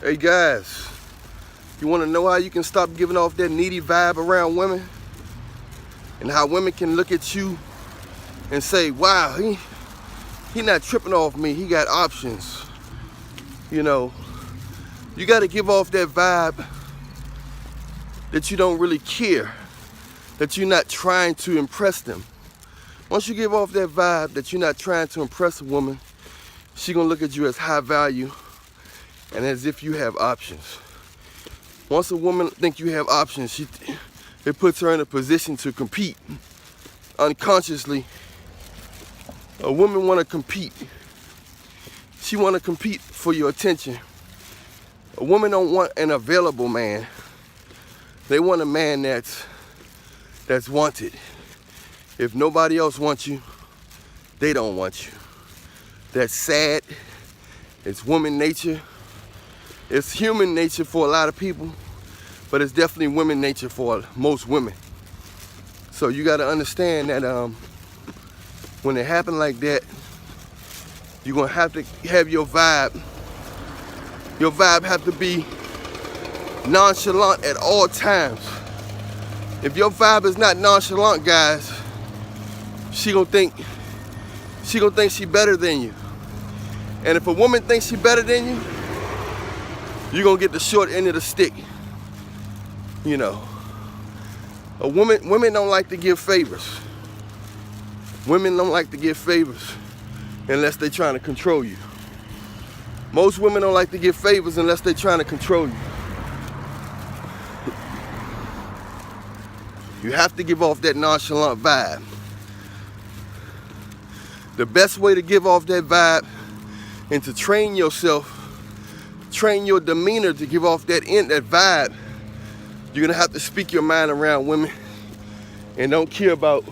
Hey guys, you want to know how you can stop giving off that needy vibe around women? And how women can look at you and say, wow, he not tripping off me, he got options. You know, you got to give off that vibe that you don't really care, that you're not trying to impress them. Once you give off that vibe that you're not trying to impress a woman, she gonna look at you as high value and as if you have options. Once a woman think you have options, it puts her in a position to compete. Unconsciously, a woman want to compete. She want to compete for your attention. A woman don't want an available man. They want a man that's wanted. If nobody else wants you, they don't want you. That's sad. It's woman nature. It's human nature for a lot of people, but it's definitely women nature for most women. So you got to understand that when it happens like that, you're going to have to have your vibe. Your vibe have to be nonchalant at all times. If your vibe is not nonchalant, guys, she gonna think she better than you. And if a woman thinks she better than you, you're gonna get the short end of the stick. You know, women don't like to give favors. Women don't like to give favors unless they're trying to control you. Most women don't like to give favors unless they're trying to control you. You have to give off that nonchalant vibe. The best way to give off that vibe and to train yourself, train your demeanor to give off that vibe, you're gonna have to speak your mind around women and don't care about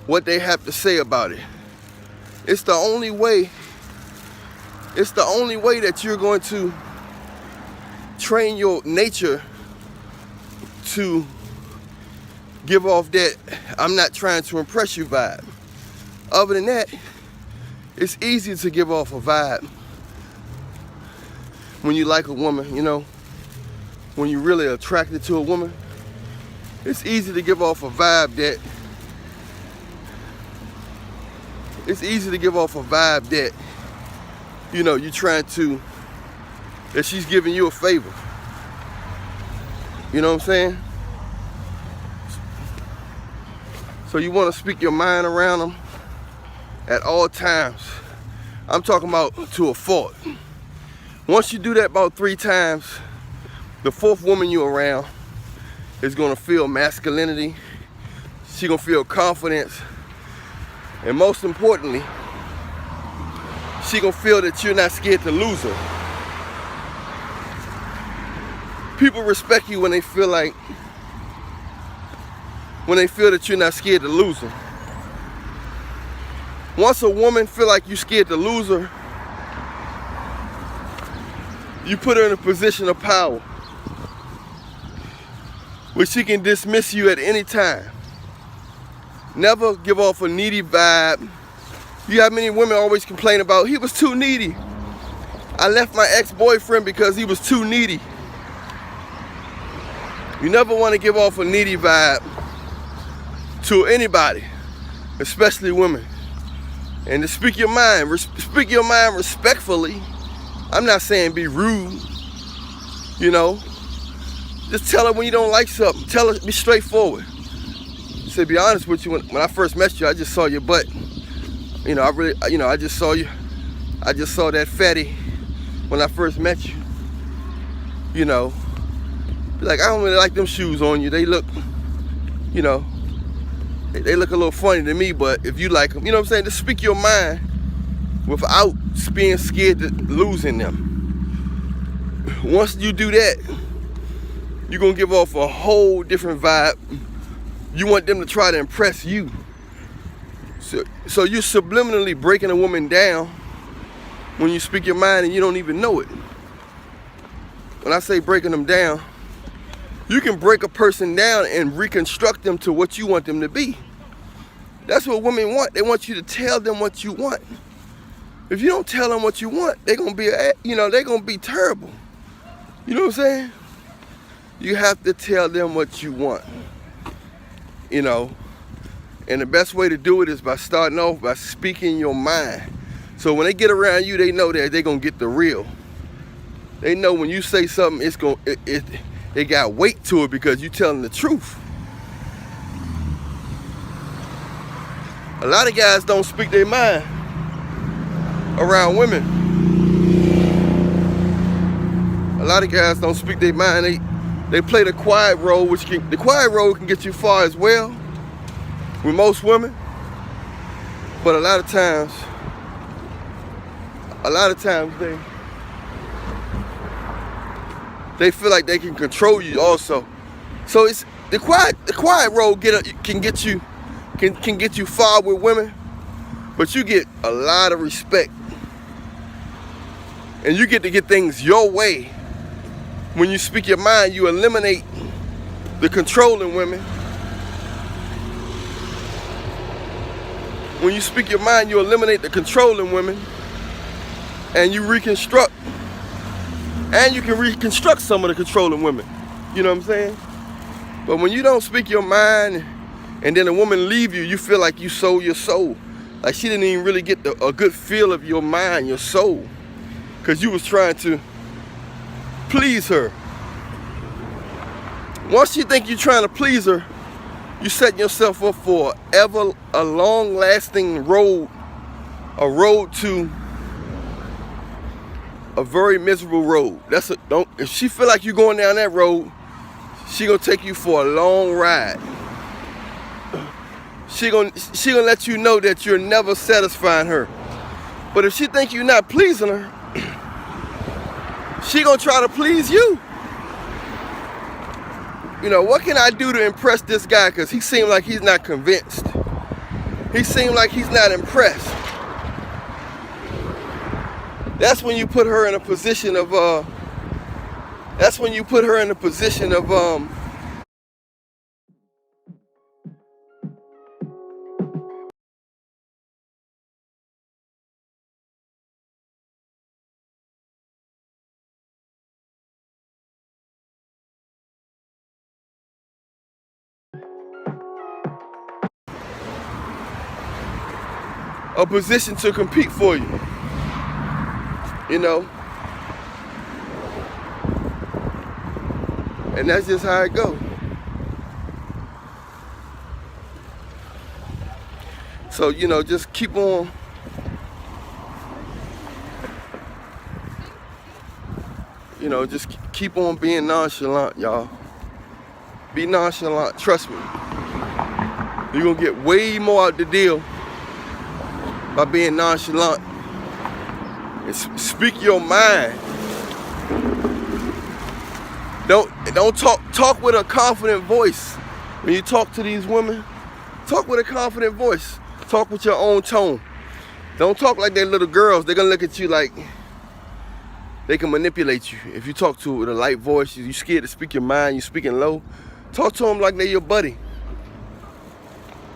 what they have to say about it. It's the only way that you're going to train your nature to give off that I'm not trying to impress you vibe. Other than that, it's easy to give off a vibe when you like a woman, you know, when you're really attracted to a woman. It's easy to give off a vibe that, you know, that she's giving you a favor. You know what I'm saying? So you want to speak your mind around them at all times. I'm talking about to a fault. Once you do that about 3 times, the 4th woman you're around is going to feel masculinity. She's going to feel confidence. And most importantly, she's going to feel that you're not scared to lose her. People respect you when they feel that you're not scared to lose her. Once a woman feel like you're scared to lose her, you put her in a position of power where she can dismiss you at any time. Never give off a needy vibe. You have many women always complain about, he was too needy. I left my ex-boyfriend because he was too needy. You never want to give off a needy vibe to anybody, especially women. And to speak your mind respectfully. I'm not saying be rude, you know. Just tell her when you don't like something. Tell her, be straightforward. To be honest with you, when I first met you, I just saw your butt. You know, I just saw that fatty when I first met you. You know, like, I don't really like them shoes on you. They look, you know, they look a little funny to me, but if you like them, you know what I'm saying? Just speak your mind without being scared to losing them. Once you do that, you're gonna give off a whole different vibe. You want them to try to impress you. So you're subliminally breaking a woman down when you speak your mind and you don't even know it. When I say breaking them down, you can break a person down and reconstruct them to what you want them to be. That's what women want. They want you to tell them what you want. If you don't tell them what you want, they're gonna be, they're gonna be terrible. You know what I'm saying? You have to tell them what you want. And the best way to do it is by starting off by speaking your mind. So when they get around you, they know that they're gonna get the real. They know when you say something, it got weight to it because you're telling the truth. A lot of guys don't speak their mind around women. A lot of guys don't speak their mind. They play the quiet role, the quiet role can get you far as well with most women. But a lot of times they feel like they can control you also. So it's the quiet role can get you far with women, but you get a lot of respect. And you get to get things your way. When you speak your mind, you eliminate the controlling women. When you speak your mind, you eliminate the controlling women, and you reconstruct. And you can reconstruct some of the controlling women. You know what I'm saying? But when you don't speak your mind, and then a woman leave you, you feel like you sold your soul. Like she didn't even really get a good feel of your mind, your soul, because you was trying to please her. Once you think you're trying to please her, you setting yourself up for a long-lasting road, a road to a very miserable road. If she feel like you're going down that road, she gonna take you for a long ride. She gonna let you know that you're never satisfying her. But if she think you're not pleasing her, she gonna try to please you. What can I do to impress this guy? Because he seemed like he's not convinced. He seemed like he's not impressed. That's when you put her in a position of a position to compete for you. And that's just how it goes. So, just keep on. Just keep on being nonchalant, y'all. Be nonchalant, trust me. You're gonna get way more out the deal by being nonchalant. And speak your mind. Don't talk with a confident voice. When you talk to these women, talk with a confident voice. Talk with your own tone. Don't talk like they're little girls. They're gonna look at you like they can manipulate you. If you talk to with a light voice, you're scared to speak your mind, you're speaking low, talk to them like they're your buddy.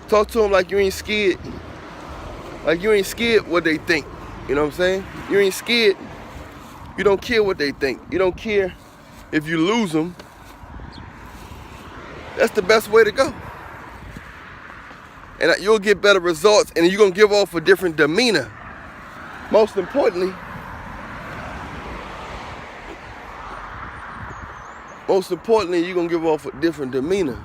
Talk to them like you ain't scared. Like you ain't scared what they think. You know what I'm saying? You ain't scared. You don't care what they think. You don't care if you lose them. That's the best way to go. And you'll get better results, and you're going to give off a different demeanor. Most importantly, you're going to give off a different demeanor.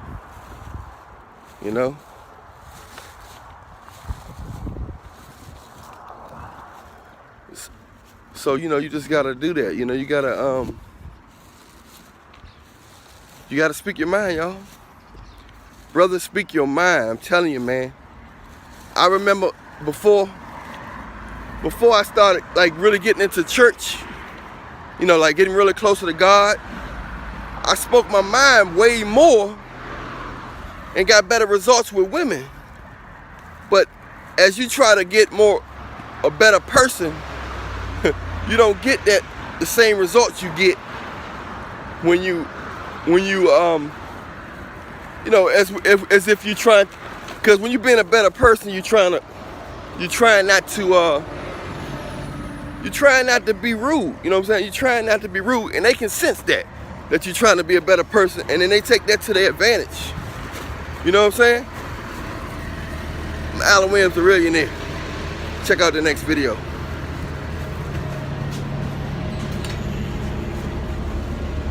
So, you just got to do that. You got to speak your mind, y'all. Brother, speak your mind. I'm telling you, man. I remember before I started really getting into church, getting really closer to God, I spoke my mind way more and got better results with women. But as you try to get a better person, you don't get the same results you get when you as if you trying, because when you're being a better person, you're trying not to You're trying not to be rude. You know what I'm saying? You're trying not to be rude, and they can sense that you're trying to be a better person, and then they take that to their advantage. You know what I'm saying? I'm Allan Reallionaire. Check out the next video.